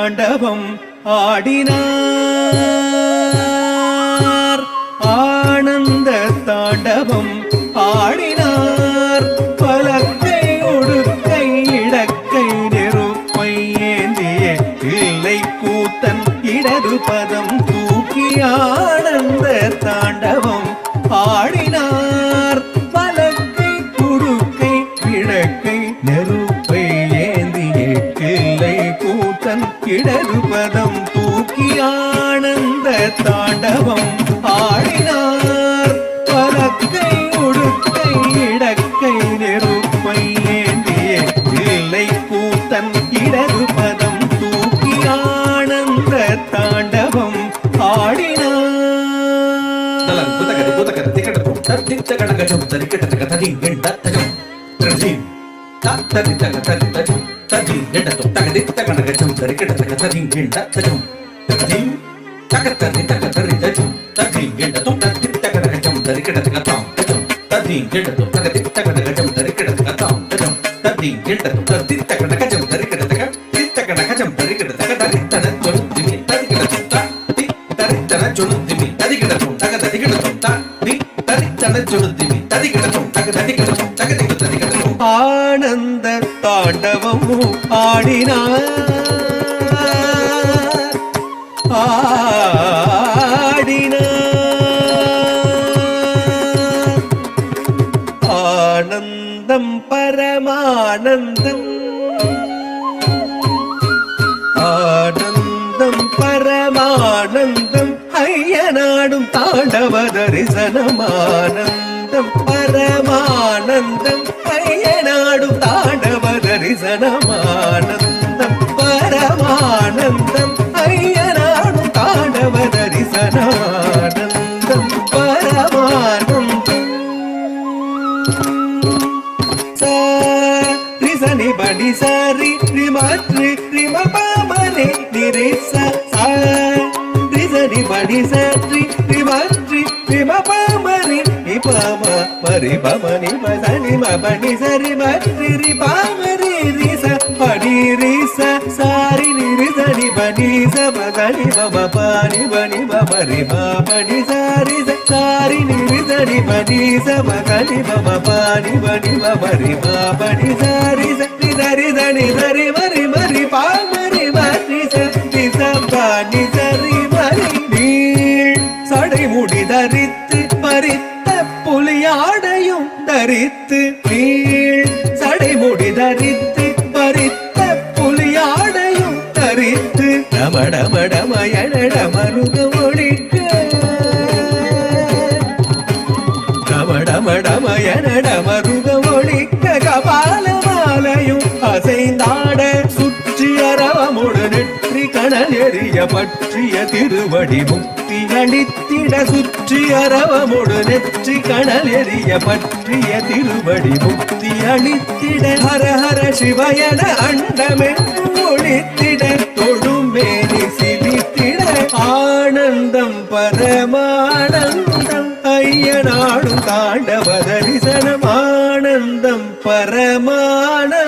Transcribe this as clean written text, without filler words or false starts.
தாண்டவம் ஆடினார். ஆனந்த தாண்டவம் ஆடினார். பலக்கை உடுக்கை இடக்கை நெருப்பை ஏந்திய இல்லை கூத்தன் இடது பதம் தூக்கி ஆனந்த தாண்டவம் ஆடினார். பலக்கை உடுக்கை இடக்கை நெருப்பை ஏந்திய இல்லை கூத்தன் இடது பதம் தூக்கி ஆனந்த தாண்டவம் ஆடினார். பலக்கை உடுக்கை இடக்கை நெருப்பை ஏந்திய இல்லை கூத்தன் இடது பதம் தூக்கி ஆனந்த தாண்டவம் ஆடினார். ஆனந்த தாண்டவம் ஆடினார். ஆனந்தம் பரமானந்தம் ஆனந்தம் பரமானந்தம் ஐயனாடும் தாண்டவ தரிசனமானந்தம் பரமானந்தம் ஐயனாடும் தாண்டவ தரிசனமானந்தம் பரமானந்தம் ஐயனாடும் தாண்டவ தரிசனமானந்தம் பரமானந்தம். சரி படி சரி ரிமத்ரி ரிமபமரி நிரிச சரி படி சரி ரிமத்ரி ரிமபமரி நிபம பரி பமனி பசனி மபனி சரி மத்ரி ரிபமரி ரிச படி ரிச சாரி நிரிசனி படி ச பதனி பம பனி பனி பமரி படி சாரி சாரி நிரிசனி படி ச பதனி பம பனி பனி பமரி படி சாரி சரி தனி சரி மரி மரி பாமரி மரி சரி சம்பனி சரி மரி நீள் சடை முடி தரித்து பறித்த புலியாடையும் தரித்து நீள் சடை முடி தரித்து பறித்த புலியாடையும் தரித்து டமடமடமயட மருக ஒழிக்க டமடமடமயட மருக ஒழிக்க கபால மாலையும் அசைந்தாட சுற்றி அரவமுடு நெற்றி கணல் எறிய பற்றிய திருவடி முக்தி அளித்திட சுற்றி அரவமுடு நெற்றி கணல் எறிய பற்றிய திருவடி முக்தி அளித்திட ஹர ஹர சிவயன அண்டமென்று ஒழித்திட தொழுமேனி சிலித்திட ஆனந்தம் பரமானந்தம் ஐயனாடும் தாண்டவ தரிசனம் ஆனந்தம் பரமானந்தம்.